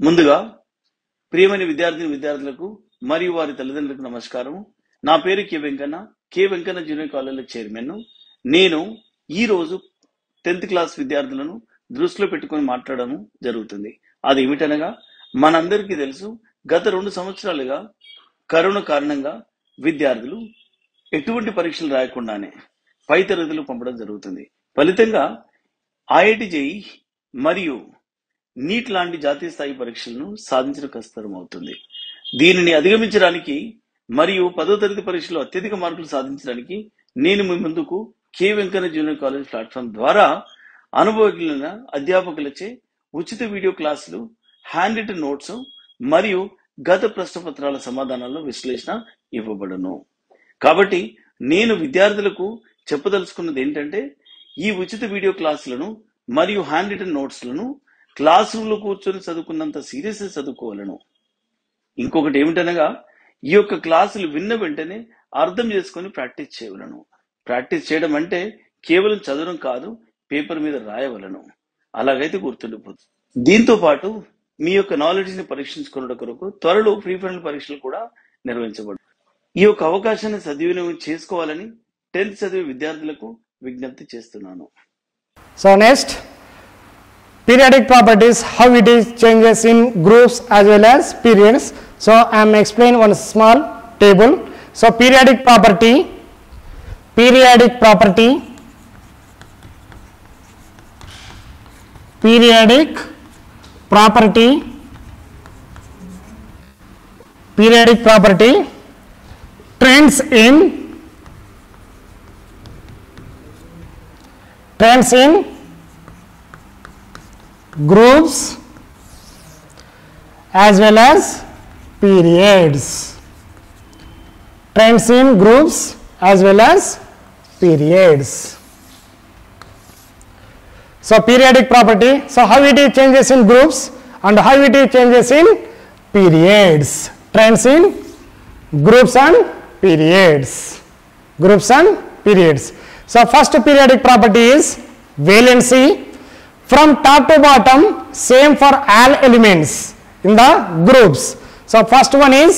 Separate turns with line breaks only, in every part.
ముందుగా ప్రియమైన విద్యార్థులకు మరియు వారి తల్లిదండ్రులకు నమస్కారం. నా పేరు K Venkanna junior college chairman. నేను ఈ రోజు 10th క్లాస్ విద్యార్థులను దృష్టిలో పెట్టుకొని మాట్లాడడం జరుగుతుంది. అది ఏమిటనగా, మనందరికీ తెలుసు, గత 2 సంవత్సరాలుగా కరోనా కారణంగా విద్యార్థులు ఎటువంటి పరీక్షలు రాయకుండానే పై తరగతులు పంపడం జరుగుతుంది. ఫలితంగా IIT JEE మరియు నీట్ లాంటి జాతీయ స్థాయి పరీక్షలను సాధించడం కష్టతరం అవుతుంది. దీనిని అధిగమించడానికి మరియు 10వ తరగతి పరీక్షలో అత్యధిక మార్కులు సాధించడానికి నేను మీ ముందుకు K Venkanna junior college platform ద్వారా అనుభవజ్ఞులైన అధ్యాపకులచే ఉచిత వీడియో క్లాసులు, హ్యాండ్ రిటన్ నోట్స్ మరియు గత ప్రశ్నపత్రాల సమాధానాల విశ్లేషణ ఇవ్వబడును. కాబట్టి నేను విద్యార్థులకు చెప్పదలుచుకున్నది ఏంటంటే, ఈ ఉచిత వీడియో క్లాసులను మరియు హ్యాండ్ రిటన్ నోట్స్లను క్లాస్ రూమ్ లో కూర్చొని చదువుకున్నంత సీరియస్ చదువుకోవాలను. ఇంకొకటి ఏమిటనగా, ఈ యొక్క క్లాసులు విన్న వెంటనే అర్థం చేసుకొని ప్రాక్టీస్ చేయవలను. ప్రాక్టీస్ చేయడం అంటే కేవలం చదవడం కాదు, పేపర్ మీద రాయవలను. అలాగైతే గుర్తుండిపోతుంది. దీంతో పాటు మీ యొక్క నాలెడ్జ్ ని పరీక్షించుకునే కొరకు త్వరలో ఫ్రీ ఫైనల్ పరీక్షలు కూడా నిర్వహించబడు. ఈ యొక్క అవకాశాన్ని సద్వినియోగం చేసుకోవాలని 10th చదివే విద్యార్థులకు విజ్ఞప్తి చేస్తున్నాను.
So next, periodic properties, how it is changes in groups as well as periods. So I am explain one small table. So periodic property trends in groups as well as periods. Trends in groups as well as periods. So periodic property, so how it is changes in groups and how it is changes in periods. Trends in groups and periods. So first periodic property is valency. From top to bottom, same for all elements in the groups. So first one is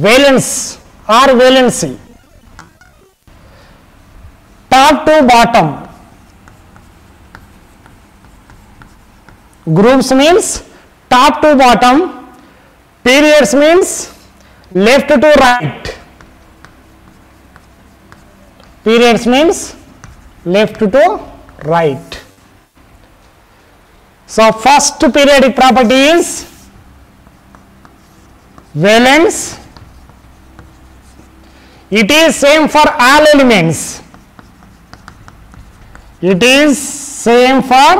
valence or valency. Top to bottom. Groups means top to bottom. Periods means left to right. Periods means left to right. So first periodic property is valence. It is same for all elements. It is same for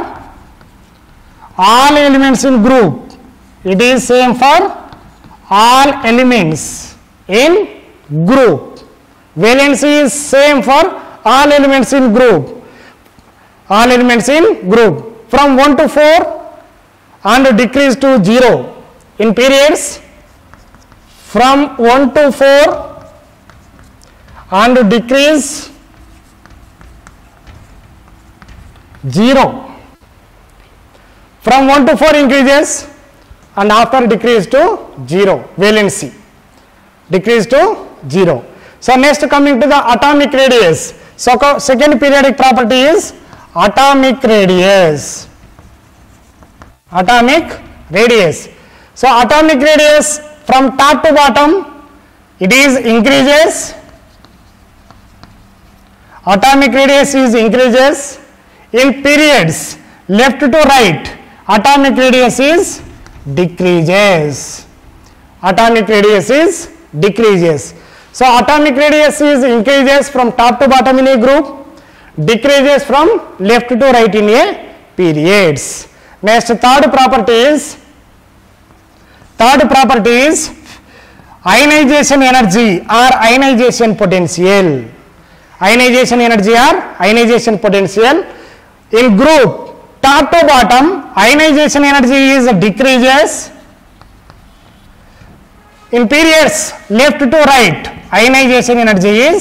all elements in group. It is same for all elements in group. Valency is same for all elements in group. All elements in group. From 1 to 4 and decrease to 0. In periods, from 1 to 4 and decrease 0. From 1 to 4 increases and after decrease to 0. Valency decrease to 0. So next coming to the atomic radius. So second periodic property is atomic radius. So atomic radius from top to bottom, it is increases. Atomic radius is increases. In periods, left to right, atomic radius is decreases. So atomic radius is increases from top to bottom in a group, decreases from left to right in a periods. Next third property is ionization energy or ionization potential. Ionization energy or ionization potential. In group top to bottom, ionization energy is decreases. In periods left to right, ionization energy is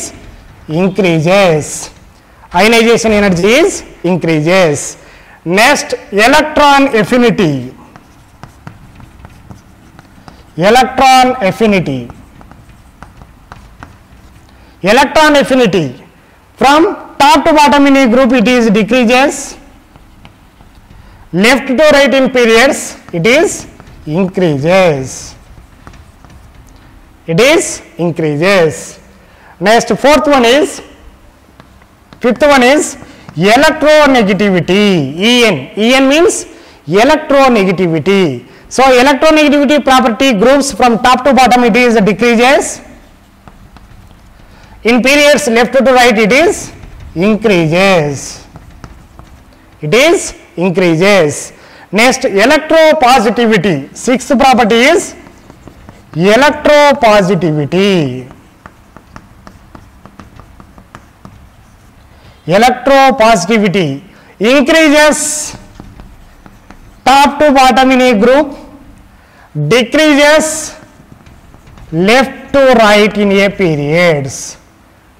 increases. Next, electron affinity. electron affinity. Electron affinity from top to bottom in a group it is decreases, left to right in periods it is increases. It is increases. Next fifth one is electronegativity. En means electronegativity. So electronegativity property groups from top to bottom it is decreases, in periods left to right it is increases. It is increases. Next electropositivity. Sixth property is electropositivity. Electropositivity increases top to bottom in a group, decreases left to right in a periods.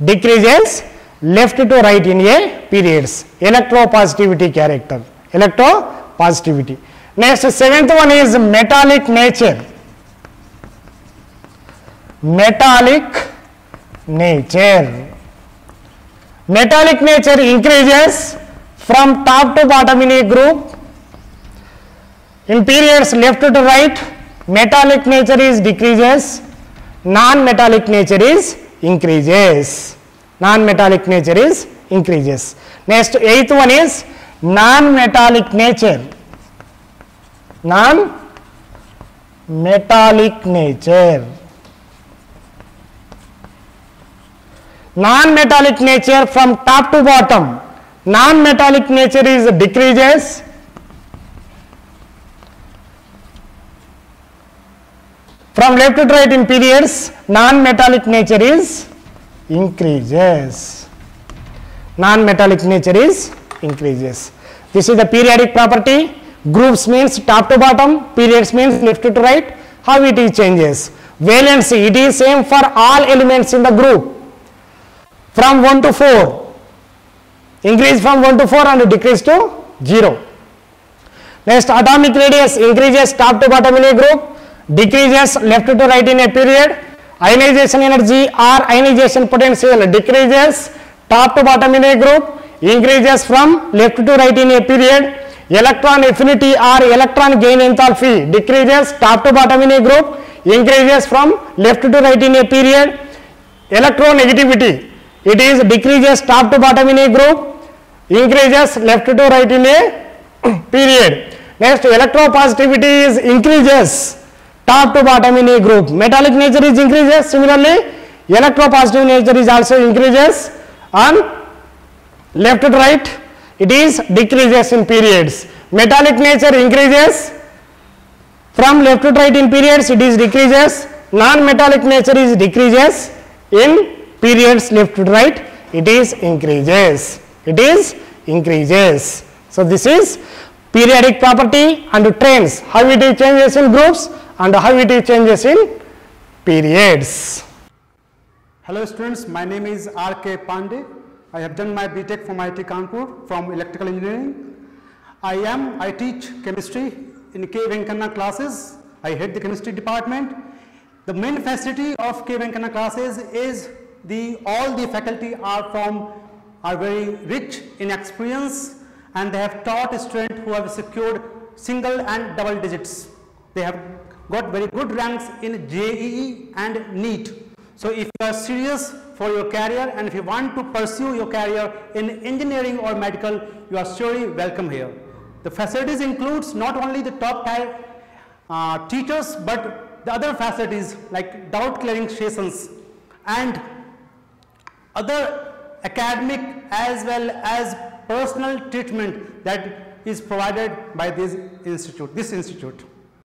Decreases left to right in a periods. Electropositivity character. Electropositivity. Next seventh one is metallic nature. Metallic nature. Metallic nature increases from top to bottom in a group, in periods left to right. Metallic nature is decreases, non-metallic nature is increases. Non-metallic nature is increases. Next eighth one is non-metallic nature. Non-metallic nature. Non-metallic nature from top to bottom. Non-metallic nature is decreases, from left to right in periods. Non-metallic nature is increases. Non-metallic nature is increases. This is the periodic property. Groups means top to bottom, periods means left to right. How it is changes? Valency, it is same for all elements in the group. From 1 to 4, increase from 1 to 4 and decrease to 0. Next atomic radius increases top to bottom in a group, decreases left to right in a period. Ionization energy or ionization potential decreases top to bottom in a group, increases from left to right in a period. Electron affinity or electron gain enthalpy decreases top to bottom in a group, increases from left to right in a period. Electronegativity, it is decreases top to bottom in a group, increases left to right in a period. Next electropositivity is increases top to bottom in a group. Metallic nature is increases. Similarly electropositive nature is also increases, and left to right it is decreases in periods. Metallic nature increases, from left to right in periods it is decreases. Non-metallic nature is decreases, in periods left to right it is increases. It is increases. So this is periodic property and trends, how it is changes in groups and how it is changes in periods.
Hello students, my name is R.K. Pandey. I have done my BTech from IIT Kanpur from electrical engineering. I teach chemistry in K. Venkana classes. I head the chemistry department. The main facility of K. Venkana classes is all the faculty are very rich in experience, and they have taught students who have secured single and double digits. They have got very good ranks in JEE and NEET. So if you are serious for your career and if you want to pursue your career in engineering or medical, you are surely welcome here. The facilities includes not only the top tier teachers, but the other facilities like doubt clearing sessions and other academic as well as personal treatment that is provided by this institute.